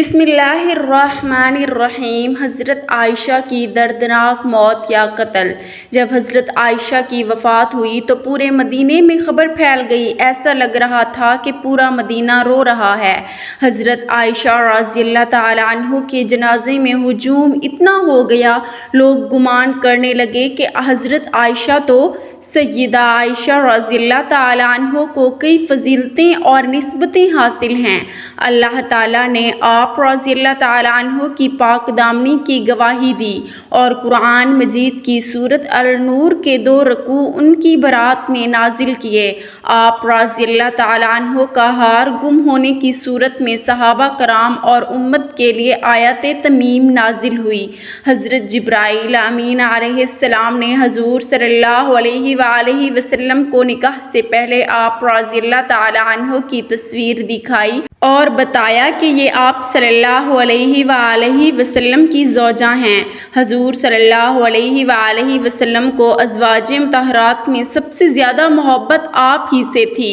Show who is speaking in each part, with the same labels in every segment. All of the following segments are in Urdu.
Speaker 1: بسم اللہ الرحمن الرحیم۔ حضرت عائشہ کی دردناک موت یا قتل۔ جب حضرت عائشہ کی وفات ہوئی تو پورے مدینے میں خبر پھیل گئی، ایسا لگ رہا تھا کہ پورا مدینہ رو رہا ہے۔ حضرت عائشہ رضی اللہ تعالیٰ عنہ کے جنازے میں ہجوم اتنا ہو گیا، لوگ گمان کرنے لگے کہ حضرت عائشہ تو سیدہ عائشہ رضی اللہ تعالیٰ عنہ کو کئی فضیلتیں اور نسبتیں حاصل ہیں۔ اللہ تعالیٰ نے آپ رضی اللہ تعالیٰ عنہ کی پاک دامنی کی گواہی دی اور قرآن مجید کی سورۃ النور کے 2 رکوع ان کی برات میں نازل کیے۔ آپ رضی اللہ تعالیٰ عنہ کا ہار گم ہونے کی صورت میں صحابہ کرام اور امت کے لیے آیت تمیم نازل ہوئی۔ حضرت جبرائیل امین علیہ السلام نے حضور صلی اللہ علیہ وآلہ وسلم کو نکاح سے پہلے آپ رضی اللہ تعالیٰ عنہ کی تصویر دکھائی اور بتایا کہ یہ آپ صلی اللہ علیہ وآلہ وسلم کی زوجہ ہیں۔ حضور صلی اللہ علیہ وآلہ وسلم کو ازواج مطہرات میں سب سے زیادہ محبت آپ ہی سے تھی۔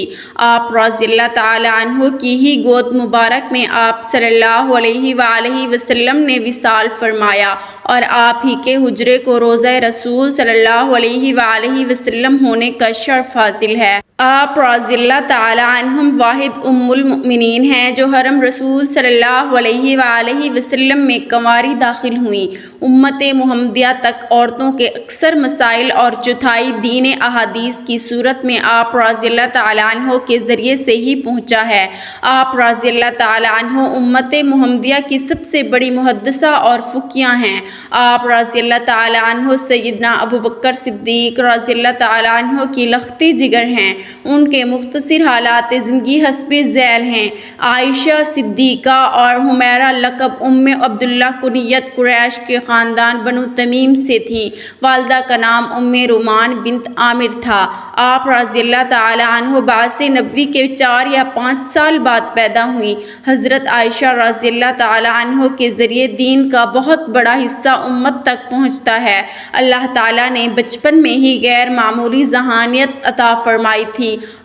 Speaker 1: آپ رضی اللہ تعالیٰ عنہ کی ہی گود مبارک میں آپ صلی اللہ علیہ وآلہ وسلم نے وصال فرمایا اور آپ ہی کے حجرے کو روضہ رسول صلی اللہ علیہ وآلہ وسلم ہونے کا شرف حاصل ہے۔ آپ رضی اللہ تعالیٰ عنہم واحد ام المؤمنین ہیں جو حرم رسول صلی اللہ علیہ وآلہ وسلم میں کنواری داخل ہوئیں۔ امت محمدیہ تک عورتوں کے اکثر مسائل اور چوتھائی دین احادیث کی صورت میں آپ رضی اللہ تعالیٰ عنہ کے ذریعے سے ہی پہنچا ہے۔ آپ رضی اللہ تعالیٰ عنہ امت محمدیہ کی سب سے بڑی محدثہ اور فقیہ ہیں۔ آپ رضی اللہ تعالیٰ عنہ سیدنا ابوبکر صدیق رضی اللہ تعالیٰ عنہ کی لختی جگر ہیں۔ ان کے مختصر حالات زندگی حسب ذیل ہیں۔ عائشہ صدیقہ اور حمیرہ لقب ام عبداللہ کنیت قریش کے خاندان بنو تمیم سے تھیں۔ والدہ کا نام ام رومان بنت عامر تھا۔ آپ رضی اللہ تعالیٰ عنہ بعث نبوی کے 4 یا 5 سال بعد پیدا ہوئیں۔ حضرت عائشہ رضی اللہ تعالیٰ عنہ کے ذریعے دین کا بہت بڑا حصہ امت تک پہنچتا ہے۔ اللہ تعالیٰ نے بچپن میں ہی غیر معمولی ذہانت عطا فرمائی تھی۔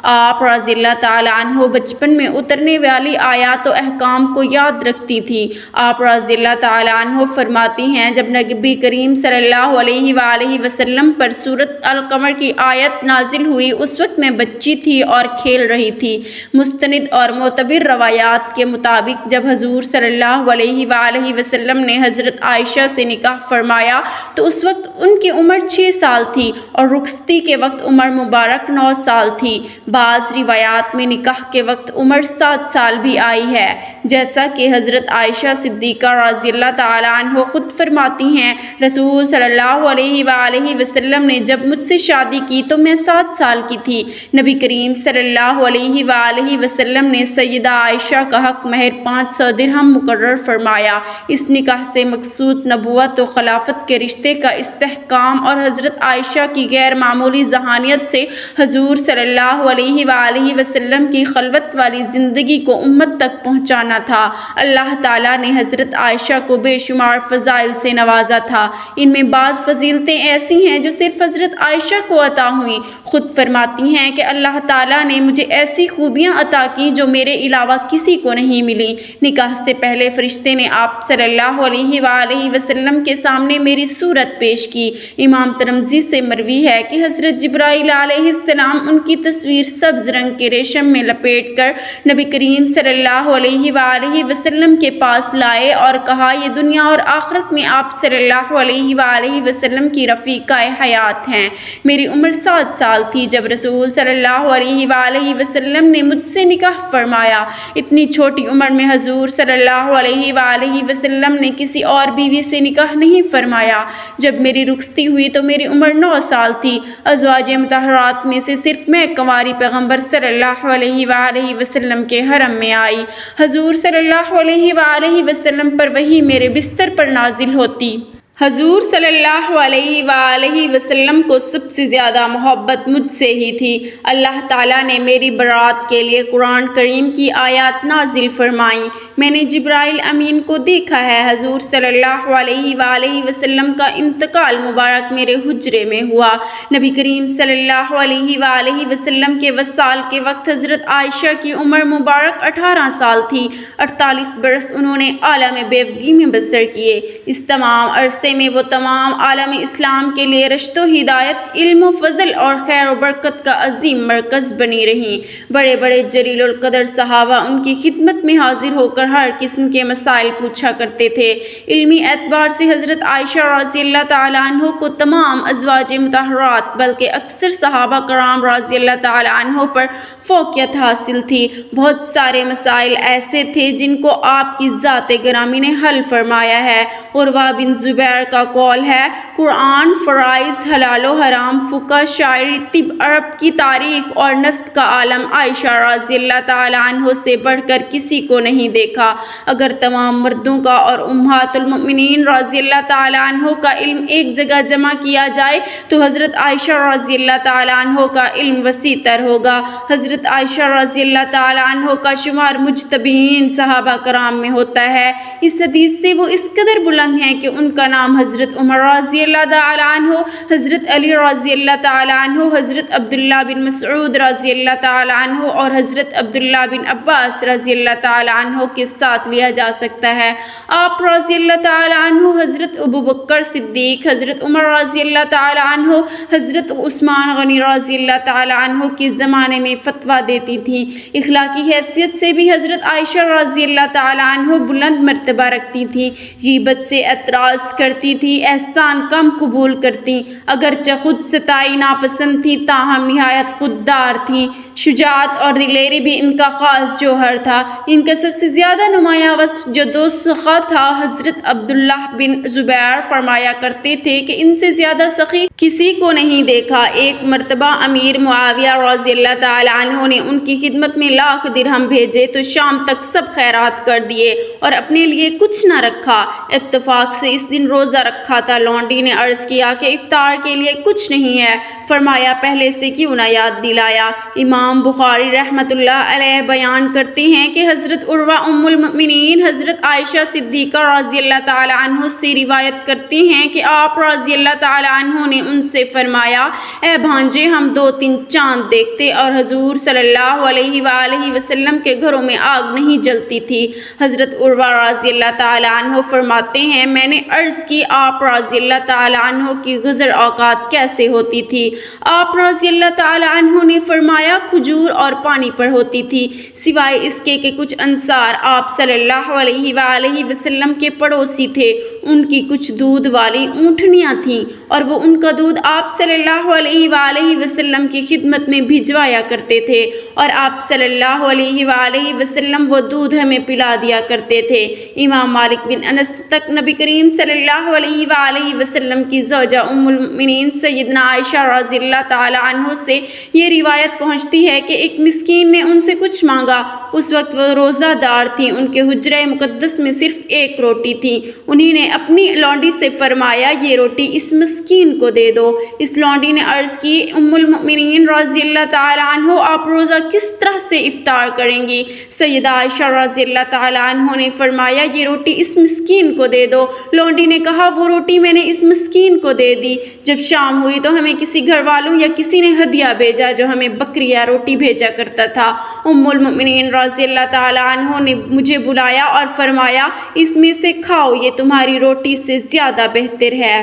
Speaker 1: آپ رضی اللہ تعالیٰ عنہ بچپن میں اترنے والی آیات و احکام کو یاد رکھتی تھی۔ آپ رضی اللہ تعالیٰ عنہ فرماتی ہیں جب نبی کریم صلی اللہ علیہ وآلہ وسلم پر سورۃ القمر کی آیت نازل ہوئی اس وقت میں بچی تھی اور کھیل رہی تھی۔ مستند اور معتبر روایات کے مطابق جب حضور صلی اللہ علیہ وآلہ وسلم نے حضرت عائشہ سے نکاح فرمایا تو اس وقت ان کی عمر 6 سال تھی اور رخصتی کے وقت عمر مبارک 9 سال تھی۔ بعض روایات میں نکاح کے وقت عمر 7 سال بھی آئی ہے، جیسا کہ حضرت عائشہ صدیقہ رضی اللہ تعالیٰ عنہ خود فرماتی ہیں رسول صلی اللہ علیہ وآلہ وسلم نے جب مجھ سے شادی کی تو میں 7 سال کی تھی۔ نبی کریم صلی اللہ علیہ وآلہ وسلم نے سیدہ عائشہ کا حق مہر 500 درہم مقرر فرمایا۔ اس نکاح سے مقصود نبوت و خلافت کے رشتے کا استحکام اور حضرت عائشہ کی غیر معمولی ذہانت سے حضور صلی اللہ علیہ وآلہ وسلم کی خلوت والی زندگی کو امت تک پہنچانا تھا۔ اللہ تعالیٰ نے حضرت عائشہ کو بے شمار فضائل سے نوازا تھا۔ ان میں بعض فضیلتیں ایسی ہیں جو صرف حضرت عائشہ کو عطا ہوئیں۔ خود فرماتی ہیں کہ اللہ تعالیٰ نے مجھے ایسی خوبیاں عطا کی جو میرے علاوہ کسی کو نہیں ملی۔ نکاح سے پہلے فرشتے نے آپ صلی اللہ علیہ وآلہ وسلم کے سامنے میری صورت پیش کی۔ امام ترمذی سے مروی ہے کہ حضرت جبرائیل علیہ السلام ان کی تصویر سبز رنگ کے ریشم میں لپیٹ کر نبی کریم صلی اللہ علیہ وآلہ وسلم کے پاس لائے اور کہا یہ دنیا اور آخرت میں آپ صلی اللہ علیہ وآلہ وسلم کی رفیقہ حیات ہیں۔ میری عمر 7 سال تھی جب رسول صلی اللہ علیہ وآلہ وسلم نے مجھ سے نکاح فرمایا۔ اتنی چھوٹی عمر میں حضور صلی اللہ علیہ وآلہ وسلم نے کسی اور بیوی سے نکاح نہیں فرمایا۔ جب میری رخصتی ہوئی تو میری عمر 9 سال تھی۔ ازواج مطہرات میں سے صرف میں کنواری پیغمبر صلی اللہ علیہ وآلہ وسلم کے حرم میں آئی۔ حضور صلی اللہ علیہ وآلہ وسلم پر وحی میرے بستر پر نازل ہوتی۔ حضور صلی اللہ علیہ وآلہ وسلم کو سب سے زیادہ محبت مجھ سے ہی تھی۔ اللہ تعالیٰ نے میری برات کے لیے قرآن کریم کی آیات نازل فرمائیں۔ میں نے جبرائیل امین کو دیکھا ہے۔ حضور صلی اللہ علیہ وآلہ وسلم کا انتقال مبارک میرے حجرے میں ہوا۔ نبی کریم صلی اللہ علیہ وآلہ وسلم کے وصال کے وقت حضرت عائشہ کی عمر مبارک 18 سال تھی۔ 48 برس انہوں نے عالم بیوگی میں بسر کیے۔ اس تمام عرصے میں وہ تمام عالم اسلام کے لیے رشد و ہدایت، علم و فضل اور خیر و برکت کا عظیم مرکز بنی رہیں۔ بڑے بڑے جلیل القدر صحابہ ان کی خدمت میں حاضر ہو کر ہر قسم کے مسائل پوچھا کرتے تھے۔ علمی اعتبار سے حضرت عائشہ رضی اللہ تعالیٰ عنہ کو تمام ازواج مطہرات بلکہ اکثر صحابہ کرام رضی اللہ تعالیٰ عنہ پر فوقیت حاصل تھی۔ بہت سارے مسائل ایسے تھے جن کو آپ کی ذات گرامی نے حل فرمایا ہے۔ عروہ بن زبیر کا قول ہے، قرآن، فرائض، حلال و حرام، فقہ، شاعری، طب، عرب کی تاریخ اور نسب کا عالم عائشہ رضی اللہ تعالیٰ عنہ سے بڑھ کر کسی کو نہیں دیکھا۔ اگر تمام مردوں کا اور امہات المؤمنین رضی اللہ تعالیٰ عنہ کا علم ایک جگہ جمع کیا جائے تو حضرت عائشہ رضی اللہ تعالیٰ عنہ کا علم وسیع تر ہوگا۔ حضرت عائشہ رضی اللہ تعالیٰ عنہ کا شمار مجتبین صحابہ کرام میں ہوتا ہے۔ اس حدیث سے وہ اس قدر بلند ہیں کہ ان کا نام حضرت عمر رضی اللہ تعالیٰ عنہ، حضرت علی رضی اللہ تعالیٰ عنہ، حضرت عبداللہ بن مسعود رضی اللہ تعالیٰ عنہ اور حضرت عبداللہ بن عباس رضی اللہ تعالیٰ عنہ کے ساتھ لیا جا سکتا ہے۔ آپ رضی اللہ تعالیٰ عنہ، حضرت ابوبکر صدیق، حضرت عمر رضی اللہ تعالیٰ عنہ، حضرت عثمان غنی رضی اللہ تعالیٰ عنہ کے زمانے میں فتویٰ دیتی تھیں۔ اخلاقی حیثیت سے بھی حضرت عائشہ رضی اللہ تعالیٰ عنہ بلند مرتبہ رکھتی تھیں، غیبت سے اعتراض کرتی تھی، احسان کم قبول کرتی، اگرچہ خود ستائی ناپسند تھی تاہم نہایت خوددار تھیں۔ شجاعت اور دلیری بھی ان کا خاص جوہر تھا۔ ان کا سب سے زیادہ نمایاں وصف جد و سخا تھا۔ حضرت عبداللہ بن زبیر فرمایا کرتے تھے کہ ان سے زیادہ سخی کسی کو نہیں دیکھا۔ ایک مرتبہ امیر معاویہ رضی اللہ تعالیٰ عنہ نے ان کی خدمت میں 1,00,000 درہم بھیجے تو شام تک سب خیرات کر دیے اور اپنے لیے کچھ نہ رکھا۔ اتفاق سے اس دن روزہ رکھا تھا۔ لونڈی نے عرض کیا کہ افطار کے لیے کچھ نہیں ہے۔ فرمایا پہلے سے کیوں نہ یاد دلایا۔ امام بخاری رحمۃ اللہ علیہ بیان کرتے ہیں کہ حضرت عروہ ام المؤمنین حضرت عائشہ صدیقہ رضی اللہ تعالیٰ عنہ سے روایت کرتے ہیں کہ آپ رضی اللہ تعالیٰ عنہ نے ان سے فرمایا، اے بھانجے، ہم 2-3 چاند دیکھتے اور حضور صلی اللہ علیہ وآلہ وسلم کے گھروں میں آگ نہیں جلتی تھی۔ حضرت عروہ رضی اللہ تعالیٰ عنہ فرماتے ہیں، میں نے عرض کی آپ رضی اللہ تعالیٰ عنہ کی گزر اوقات کیسے ہوتی تھی؟ آپ رضی اللہ تعالیٰ عنہ نے فرمایا کھجور اور پانی پر ہوتی تھی، سوائے اس کے کہ کچھ انصار آپ صلی اللہ علیہ وآلہ وسلم کے پڑوسی تھے، ان کی کچھ دودھ والی اونٹنیاں تھیں اور وہ ان کا دودھ آپ صلی اللہ علیہ وآلہ وسلم کی خدمت میں بھجوایا کرتے تھے اور آپ صلی اللہ علیہ وآلہ وسلم وہ دودھ ہمیں پلا دیا کرتے تھے۔ امام مالک بن انس تک نبی کریم صلی اللہ علیہ وآلہ وسلم کی زوجہ ام المؤمنین سیدنا عائشہ رضی اللہ تعالیٰ عنہ سے یہ روایت پہنچتی ہے کہ ایک مسکین نے ان سے کچھ مانگا۔ اس وقت وہ روزہ دار تھیں، ان کے حجرہ مقدس میں صرف 1 روٹی تھی۔ انہی نے اپنی لونڈی سے فرمایا، یہ روٹی اس مسکین کو دے دو۔ اس لونڈی نے عرض کی، ام المؤمنین رضی اللہ تعالیٰ عنہ، آپ روزہ کس طرح سے افطار کریں گی؟ سیدہ عائشہ رضی اللہ تعالیٰ عنہ نے فرمایا، یہ روٹی اس مسکین کو دے دو۔ لونڈی نے کہا، وہ روٹی میں نے اس مسکین کو دے دی۔ جب شام ہوئی تو ہمیں کسی گھر والوں یا کسی نے ہدیہ بھیجا جو ہمیں بکری یا روٹی بھیجا کرتا تھا۔ ام المؤمنین رضی اللہ تعالیٰ عنہ نے مجھے بلایا اور فرمایا، اس میں سے کھاؤ، یہ تمہاری روٹی سے زیادہ بہتر ہے۔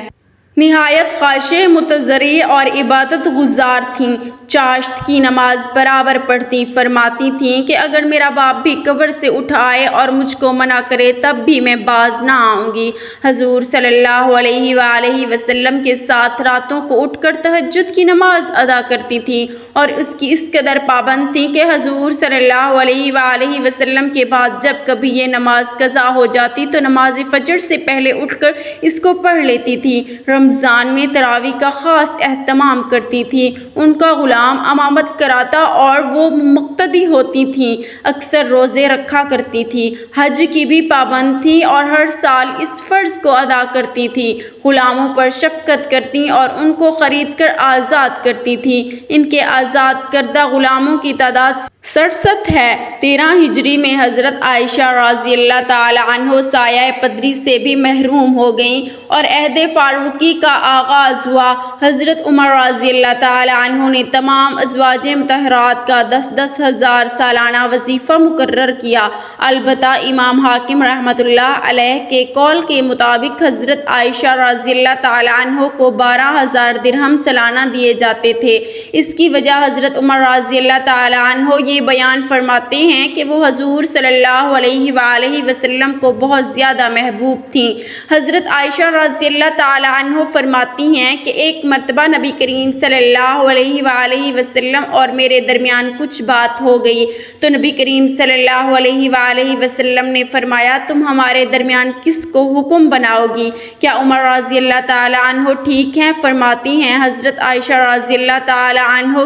Speaker 1: نہایت خاشع، متضرع اور عبادت گزار تھیں، چاشت کی نماز برابر پڑھتی، فرماتی تھیں کہ اگر میرا باپ بھی قبر سے اٹھ آئے اور مجھ کو منع کرے تب بھی میں باز نہ آؤں گی۔ حضور صلی اللہ علیہ وآلہ وسلم کے ساتھ راتوں کو اٹھ کر تہجد کی نماز ادا کرتی تھیں اور اس کی اس قدر پابند تھیں کہ حضور صلی اللہ علیہ وآلہ وسلم کے بعد جب کبھی یہ نماز قضا ہو جاتی تو نماز فجر سے پہلے اٹھ کر اس کو پڑھ لیتی تھیں۔ رمضان میں تراویح کا خاص اہتمام کرتی تھیں۔ ان کا غلام امامت کراتا اور وہ مقتدی ہوتی تھیں۔ اکثر روزے رکھا کرتی تھیں۔ حج کی بھی پابند تھیں اور ہر سال اس فرض کو ادا کرتی تھیں۔ غلاموں پر شفقت کرتی اور ان کو خرید کر آزاد کرتی تھیں۔ ان کے آزاد کردہ غلاموں کی تعداد 67 ہے۔ 13 ہجری میں حضرت عائشہ رضی اللہ تعالی عنہ سایہ پدری سے بھی محروم ہو گئیں اور عہد فاروقی کا آغاز ہوا۔ حضرت عمر رضی اللہ تعالی عنہ نے تمام ازواج مطہرات کا 10,000 سالانہ وظیفہ مقرر کیا۔ البتہ امام حاکم رحمۃ اللہ علیہ کے قول کے مطابق حضرت عائشہ رضی اللہ تعالی عنہ کو 12,000 درہم سالانہ دیے جاتے تھے۔ اس کی وجہ حضرت عمر رضی اللہ تعالی عنہ یہ بیان فرماتے ہیں کہ وہ حضور صلی اللہ علیہ وآلہ وسلم کو بہت زیادہ محبوب تھیں۔ حضرت عائشہ رضی اللہ تعالی عنہ فرماتی ہیں کہ ایک مرتبہ نبی کریم صلی اللہ علیہ وآلہ وسلم اور میرے درمیان کچھ بات ہو گئی تو نبی کریم صلی اللہ علیہ وآلہ وسلم نے فرمایا تم ہمارے درمیان کس کو حکم بناؤ گی؟ کیا عمر رضی اللہ تعالی عنہ ٹھیک ہیں؟ فرماتی ہیں حضرت عائشہ رضی اللہ تعالی عنہ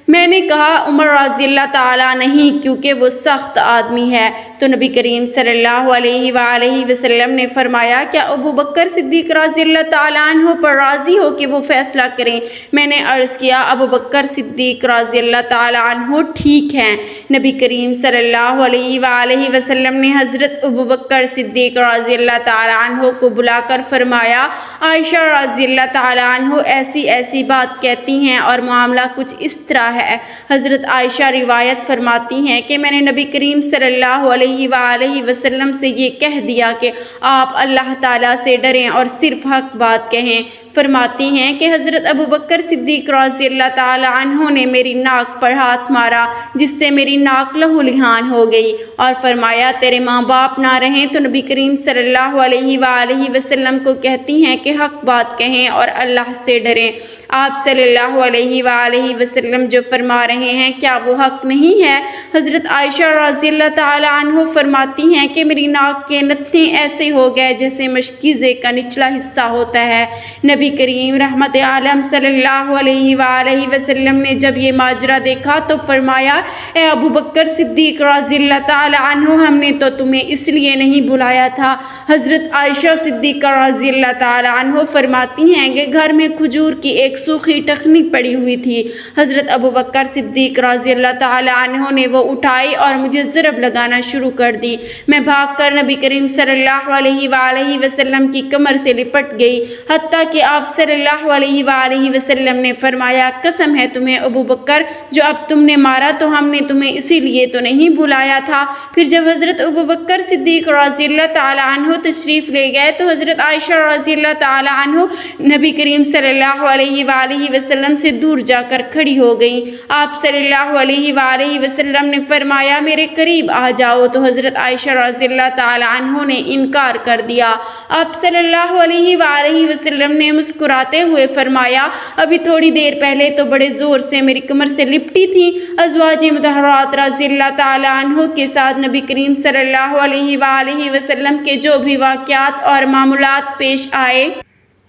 Speaker 1: میں نے کہا عمر رضی اللہ تعالیٰ نہیں کیونکہ وہ سخت آدمی ہے۔ تو نبی کریم صلی اللہ علیہ وآلہ وسلم نے فرمایا کیا ابو بکر صدیق رضی اللہ تعالیٰ عنہ پر راضی ہو کہ وہ فیصلہ کریں؟ میں نے عرض کیا ابو بکر صدیق رضی اللہ تعالیٰ عنہ ٹھیک ہیں۔ نبی کریم صلی اللہ علیہ وآلہ وسلم نے حضرت ابو بکر صدیق رضی اللہ تعالیٰ عنہ کو بلا کر فرمایا عائشہ رضی اللہ تعالیٰ عنہ ایسی ایسی بات کہتی ہیں اور معاملہ کچھ اس طرح ہے۔ حضرت عائشہ روایت فرماتی ہیں کہ میں نے نبی کریم صلی اللہ علیہ وآلہ وسلم سے یہ کہہ دیا کہ آپ اللہ تعالیٰ سے ڈریں اور صرف حق بات کہیں۔ فرماتی ہیں کہ حضرت ابو بکر صدیق رضی اللہ تعالی عنہ نے میری ناک پر ہاتھ مارا جس سے میری ناک لہو لہان ہو گئی اور فرمایا تیرے ماں باپ نہ رہیں تو نبی کریم صلی اللہ علیہ وآلہ وسلم کو کہتی ہیں کہ حق بات کہیں اور اللہ سے ڈریں۔ آپ صلی اللہ علیہ وآلہ وسلم جو فرما رہے ہیں کیا وہ حق نہیں ہے؟ حضرت عائشہ رضی اللہ تعالی عنہ فرماتی ہیں کہ میری ناک کے نتنے ایسے ہو گئے جیسے مشکیزے کا نچلا حصہ ہوتا ہے۔ نبی کریم رحمت عالم صلی اللہ علیہ وآلہ وسلم نے جب یہ ماجرا دیکھا تو فرمایا اے ابو بکر صدیق رضی اللہ تعالی عنہ ہم نے تو تمہیں اس لیے نہیں بلایا تھا۔ حضرت عائشہ صدیقہ رضی اللہ تعالی عنہ فرماتی ہیں کہ گھر میں کھجور کی ایک سوکھی ٹخنی پڑی ہوئی تھی۔ حضرت ابو بکر صدیق رضی اللہ تعالی عنہ نے وہ اٹھائی اور مجھے ضرب لگانا شروع کر دی۔ میں بھاگ کر نبی کریم صلی اللہ علیہ وآلہ وسلم کی کمر سے لپٹ گئی حتیٰ کہ آپ صلی اللہ علیہ وآلہ وسلم نے فرمایا قسم ہے تمہیں ابو بکر جو اب تم نے مارا تو ہم نے تمہیں اسی لیے تو نہیں بلایا تھا۔ پھر جب حضرت ابو بکر صدیق رضی اللہ تعالی عنہ تشریف لے گئے تو حضرت عائشہ رضی اللہ تعالی عنہ نبی کریم صلی اللہ علیہ وآلہ وسلم سے دور جا کر کھڑی ہو گئیں۔ آپ صلی اللہ علیہ وآلہ وسلم نے فرمایا میرے قریب آ جاؤ تو حضرت عائشہ رضی اللہ تعالی عنہ نے انکار کر دیا۔ آپ صلی اللہ علیہ وآلہ وسلم نے مسکراتے ہوئے فرمایا ابھی تھوڑی دیر پہلے تو بڑے زور سے میری کمر سے لپٹی تھی۔ ازواج مطہرات رضی اللہ تعالی عنہ کے ساتھ نبی کریم صلی اللہ علیہ وآلہ وسلم کے جو بھی واقعات اور معاملات پیش آئے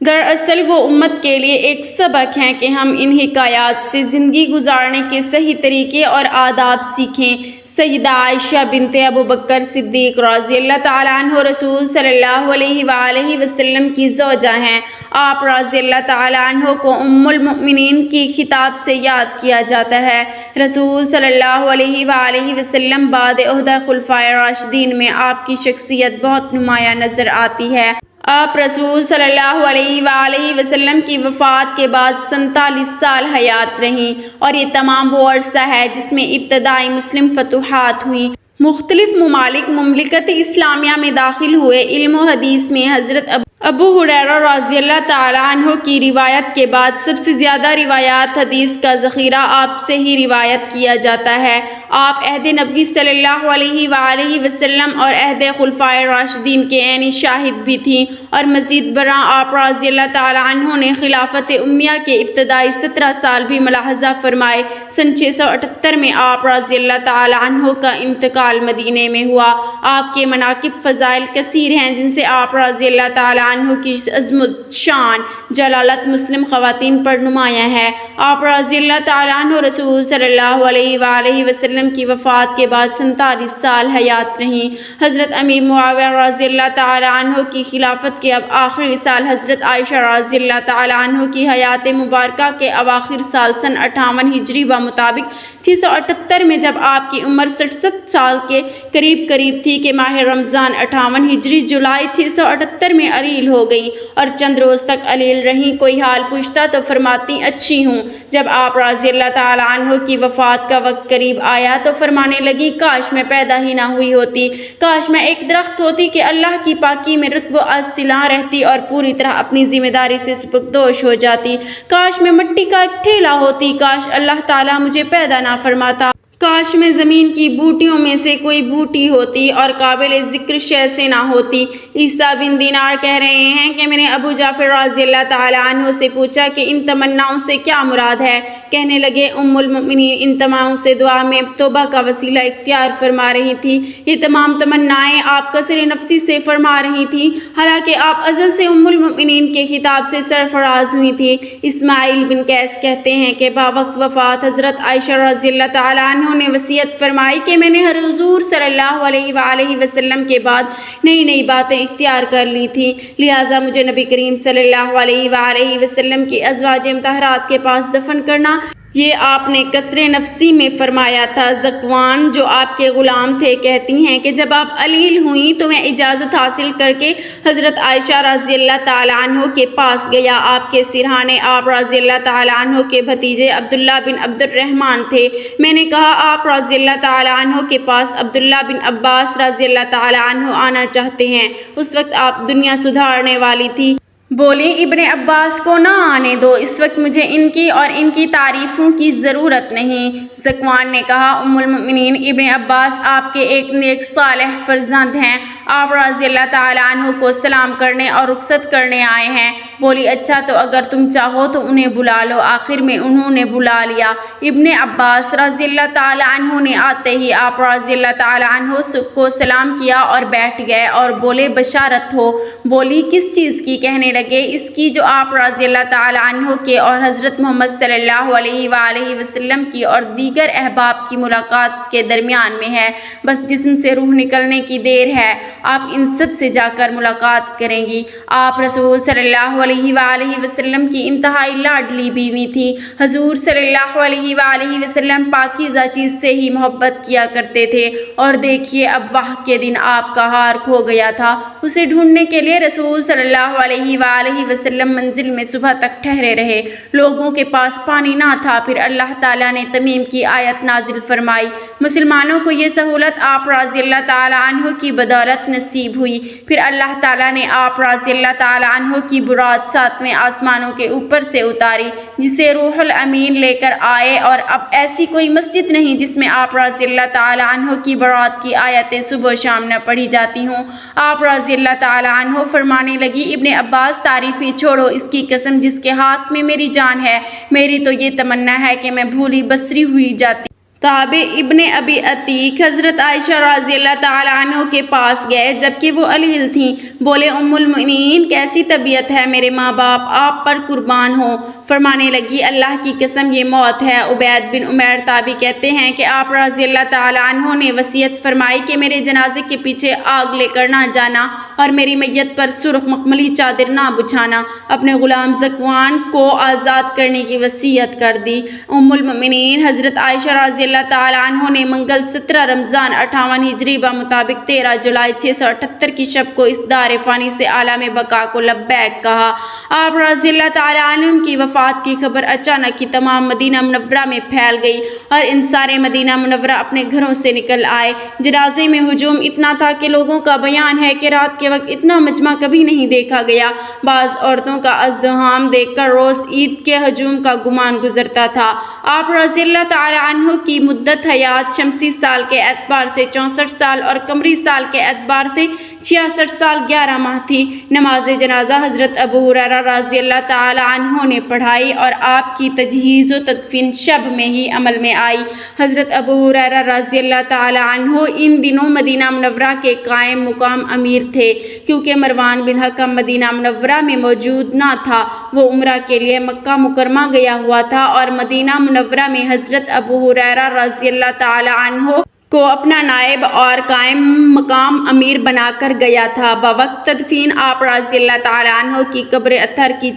Speaker 1: دراصل وہ امت کے لیے ایک سبق ہیں کہ ہم ان حکایات سے زندگی گزارنے کے صحیح طریقے اور آداب سیکھیں۔ سیدہ عائشہ بنت ابو بکر صدیق رضی اللہ تعالیٰ عنہ رسول صلی اللہ علیہ وآلہ وسلم کی زوجہ ہیں۔ آپ رضی اللہ تعالیٰ عنہ کو ام المؤمنین کی خطاب سے یاد کیا جاتا ہے۔ رسول صلی اللہ علیہ وآلہ وسلم بعد عہدہ خلفائے راشدین میں آپ کی شخصیت بہت نمایاں نظر آتی ہے۔ آپ رسول صلی اللہ علیہ وآلہ وسلم کی وفات کے بعد 47 سال حیات رہیں اور یہ تمام وہ عرصہ ہے جس میں ابتدائی مسلم فتوحات ہوئیں۔ مختلف ممالک مملکت اسلامیہ میں داخل ہوئے۔ علم و حدیث میں حضرت ابو ہریرہ رضی اللہ تعالیٰ عنہ کی روایت کے بعد سب سے زیادہ روایات حدیث کا ذخیرہ آپ سے ہی روایت کیا جاتا ہے۔ آپ عہد نبوی صلی اللہ علیہ وآلہ وسلم اور عہد خلفائے راشدین کے عینی شاہد بھی تھیں اور مزید برآں آپ رضی اللہ تعالیٰ عنہ نے خلافت امیہ کے ابتدائی 17 سال بھی ملاحظہ فرمائے۔ سن 678 میں آپ رضی اللہ تعالیٰ عنہ کا انتقال انتقال مدینے میں ہوا۔ آپ کے مناقب فضائل کثیر ہیں جن سے آپ رضی اللہ تعالیٰ عنہ کی عظمت، شان، جلالت مسلم خواتین پر نمایاں ہے۔ آپ رضی اللہ تعالیٰ عنہ رسول صلی اللہ علیہ وآلہ وسلم کی وفات کے بعد 47 سال حیات رہیں۔ حضرت امیر معاویہ رضی اللہ تعالیٰ عنہ کی خلافت کے اب آخری سال، حضرت عائشہ رضی اللہ تعالیٰ عنہ کی حیات مبارکہ کے اواخر سال سن 58 ہجری بمطابق 678 میں، جب آپ کی عمر 67 سال کے قریب تھی کہ ماہ رمضان 58 ہجری جولائی 678 میں علیل ہو گئیں اور چند روز تک علیل رہیں۔ کوئی حال پوچھتا تو فرماتی اچھی ہوں۔ جب آپ رضی اللہ تعالیٰ عنہ کی وفات کا وقت قریب آیا تو فرمانے لگی کاش میں پیدا ہی نہ ہوئی ہوتی، کاش میں ایک درخت ہوتی کہ اللہ کی پاکی میں رطب و اصلاں رہتی اور پوری طرح اپنی ذمہ داری سے سبکدوش ہو جاتی، کاش میں مٹی کا ایک ٹھیلا ہوتی، کاش اللہ تعالیٰ مجھے پیدا نہ فرماتا، کاش میں زمین کی بوٹیوں میں سے کوئی بوٹی ہوتی اور قابل ذکر شے سے نہ ہوتی۔ عیسیٰ بن دینار کہہ رہے ہیں کہ میں نے ابو جعفر رضی اللہ تعالیٰ عنہ سے پوچھا کہ ان تمناؤں سے کیا مراد ہے؟ کہنے لگے ام المؤمنین ان تمام سے دعا میں توبہ کا وسیلہ اختیار فرما رہی تھی۔ یہ تمام تمنائیں آپ کثر نفسی سے فرما رہی تھیں، حالانکہ آپ ازل سے ام المؤمنین کے خطاب سے سرفراز ہوئی تھیں۔ اسماعیل بن قیس کہتے ہیں کہ باوقت وفات حضرت عائشہ رضی اللہ تعالیٰ عنہ نے وصیت فرمائی کہ میں نے حضور صلی اللہ علیہ وآلہ وسلم کے بعد نئی باتیں اختیار کر لی تھیں، لہٰذا مجھے نبی کریم صلی اللہ علیہ وآلہ وسلم کی ازواج مطہرات کے پاس دفن کرنا، یہ آپ نے کثر نفسی میں فرمایا تھا۔ ذکوان جو آپ کے غلام تھے کہتی ہیں کہ جب آپ علیل ہوئیں تو میں اجازت حاصل کر کے حضرت عائشہ رضی اللہ تعالیٰ عنہ کے پاس گیا۔ آپ کے سرہانے آپ رضی اللہ تعالیٰ عنہ کے بھتیجے عبداللہ بن عبد الرحمن تھے۔ میں نے کہا آپ رضی اللہ تعالیٰ عنہ کے پاس عبداللہ بن عباس رضی اللہ تعالیٰ عنہ آنا چاہتے ہیں۔ اس وقت آپ دنیا سدھارنے والی تھی۔ بولی ابن عباس کو نہ آنے دو، اس وقت مجھے ان کی اور ان کی تعریفوں کی ضرورت نہیں۔ ذکوان نے کہا ام المؤمنین ابن عباس آپ کے ایک نیک صالح فرزند ہیں، آپ رضی اللہ تعالیٰ عنہ کو سلام کرنے اور رخصت کرنے آئے ہیں۔ بولی اچھا تو اگر تم چاہو تو انہیں بلا لو۔ آخر میں انہوں نے بلا لیا۔ ابن عباس رضی اللہ تعالیٰ عنہ نے آتے ہی آپ رضی اللہ تعالیٰ عنہ کو سلام کیا اور بیٹھ گئے اور بولے بشارت ہو۔ بولی کس چیز کی؟ کہنے لگے اس کی جو آپ رضی اللہ تعالیٰ عنہ کے اور حضرت محمد صلی اللہ علیہ وآلہ وسلم کی اور دیگر احباب کی ملاقات کے درمیان میں ہے، بس جسم سے روح نکلنے کی دیر ہے، آپ ان سب سے جا کر ملاقات کریں گی۔ آپ رسول صلی اللہ علیہ وآلہ وسلم کی انتہائی لاڈلی بیوی تھی۔ حضور صلی اللہ علیہ وآلہ وسلم پاکیزہ چیز سے ہی محبت کیا کرتے تھے، اور دیکھیے اب واہ کے دن آپ کا ہار کھو گیا تھا۔ اسے ڈھونڈنے کے لیے رسول صلی اللہ علیہ وآلہ وسلم منزل میں صبح تک ٹھہرے رہے، لوگوں کے پاس پانی نہ تھا۔ پھر اللہ تعالیٰ نے تمیم کی آیت نازل فرمائی، مسلمانوں کو یہ سہولت آپ رضی اللہ تعالیٰ عنہ کی بدولت نصیب ہوئی۔ پھر اللہ تعالیٰ نے آپ رضی اللہ تعالیٰ عنہ کی برات 7ویں آسمانوں کے اوپر سے اتاری، جسے روح الامین لے کر آئے، اور اب ایسی کوئی مسجد نہیں جس میں آپ رضی اللہ تعالیٰ عنہ کی برات کی آیتیں صبح و شام نہ پڑھی جاتی ہوں۔ آپ رضی اللہ تعالیٰ عنہ فرمانے لگی ابن عباس تعریفیں چھوڑو، اس کی قسم جس کے ہاتھ میں میری جان ہے، میری تو یہ تمنا ہے کہ میں بھولی بسری ہوئی جاتی۔ تابع ابن ابی عتیق حضرت عائشہ رضی اللہ تعالیٰ عنہ کے پاس گئے جبکہ وہ علیل تھیں۔ بولے ام المؤمنین کیسی طبیعت ہے؟ میرے ماں باپ آپ پر قربان ہوں۔ فرمانے لگی اللہ کی قسم یہ موت ہے۔ عبید بن عمیر تابعی کہتے ہیں کہ آپ رضی اللہ تعالیٰ عنہ نے وصیت فرمائی کہ میرے جنازے کے پیچھے آگ لے کر نہ جانا اور میری میت پر سرخ مخملی چادر نہ بچھانا۔ اپنے غلام ذکوان کو آزاد کرنے کی وصیت کر دی۔ ام المؤمنین حضرت عائشہ رضی اللہ تعالیٰ عنہ نے منگل 17 رمضان 58 ہجری بمطابق 13 جولائی 678 کی شب کو اس دار فانی سے عالم بقا کو لبیک کہا۔ آپ رضی اللہ تعالیٰ عنہ کی وفات کی خبر اچانک ہی تمام مدینہ منورہ میں پھیل گئی اور انصار مدینہ منورہ اپنے گھروں سے نکل آئے۔ جنازے میں ہجوم اتنا تھا کہ لوگوں کا بیان ہے کہ رات کے وقت اتنا مجمع کبھی نہیں دیکھا گیا۔ بعض عورتوں کا ازدحام دیکھ کر روز عید کے ہجوم کا گمان گزرتا تھا۔ آپ رضی اللہ تعالیٰ عنہ کی مدت حیات شمسی سال کے اعتبار سے 64 سال اور قمری سال کے اعتبار سے 66 سال 11 ماہ تھی۔ نماز جنازہ حضرت ابو ہریرہ رضی اللہ تعالی عنہ نے پڑھائی اور آپ کی تجہیز و تدفین شب میں ہی عمل میں آئی۔ حضرت ابو ہریرہ رضی اللہ تعالی عنہ ان دنوں مدینہ منورہ کے قائم مقام امیر تھے، کیونکہ مروان بن حکم مدینہ منورہ میں موجود نہ تھا۔ وہ عمرہ کے لیے مکہ مکرمہ گیا ہوا تھا اور مدینہ منورہ میں حضرت ابو ہریرہ رضی اللہ تعالی عنہ کو اپنا نائب اور قائم مقام امیر بنا کر گیا تھا۔ بوقت تدفین آپ رضی اللہ تعالی عنہ کی قبر اطہر کی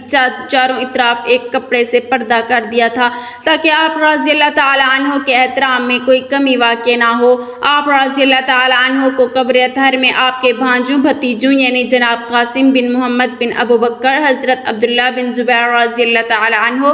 Speaker 1: چاروں اطراف ایک کپڑے سے پردہ کر دیا تھا تاکہ آپ رضی اللہ تعالی عنہ کے احترام میں کوئی کمی واقع نہ ہو۔ آپ رضی اللہ تعالی عنہ کو قبر اطہر میں آپ کے بھانجوں بھتیجوں یعنی جناب قاسم بن محمد بن ابو بکر، حضرت عبداللہ بن زبیر رضی اللہ تعالی عنہ،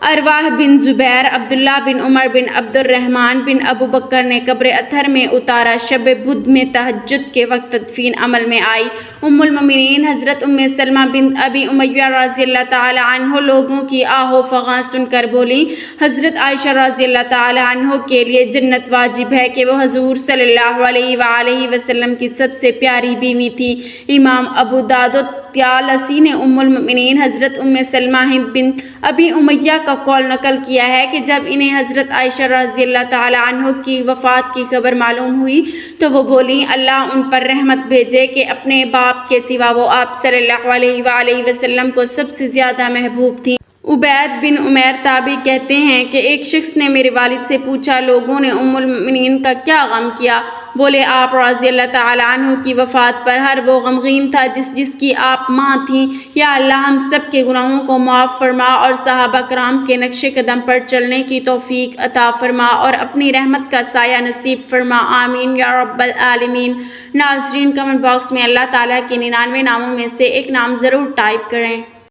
Speaker 1: ارواح بن زبیر، عبداللہ بن عمر بن عبد الرحمن بن ابو بکر نے قبر اطہر میں اتارا۔ شب بدھ میں تہجد کے وقت تدفین عمل میں آئی۔ ام المؤمنین حضرت ام سلمہ بنت ابی امیہ رضی اللہ تعالی عنہ لوگوں کی آہ و فغاں سن کر بولی، حضرت عائشہ رضی اللہ تعالی عنہ کے لیے جنت واجب ہے کہ وہ حضور صلی اللہ علیہ وآلہ وسلم کی سب سے پیاری بیوی تھی۔ امام ابو داؤد الطیالسی نے ام المؤمنین حضرت ام سلمہ بنت ابی امیہ کا قول نقل کیا ہے کہ جب انہیں حضرت عائشہ رضی اللہ تعالی عنہ کی وفات کی خبر معلوم ہوئی تو وہ بولیں، اللہ ان پر رحمت بھیجے کہ اپنے باپ کے سوا وہ آپ صلی اللہ علیہ وآلہ وسلم کو سب سے زیادہ محبوب تھیں۔ عبید بن عمیر تابعی کہتے ہیں کہ ایک شخص نے میرے والد سے پوچھا، لوگوں نے ام المؤمنین کا کیا غم کیا؟ بولے، آپ رضی اللہ تعالی عنہ کی وفات پر ہر وہ غمگین تھا جس کی آپ ماں تھیں۔ یا اللہ ہم سب کے گناہوں کو معاف فرما اور صحابہ کرام کے نقش قدم پر چلنے کی توفیق عطا فرما اور اپنی رحمت کا سایہ نصیب فرما، آمین یا رب العالمین۔ ناظرین، کمنٹ باکس میں اللہ تعالیٰ کے 99 ناموں میں سے ایک نام ضرور ٹائپ کریں۔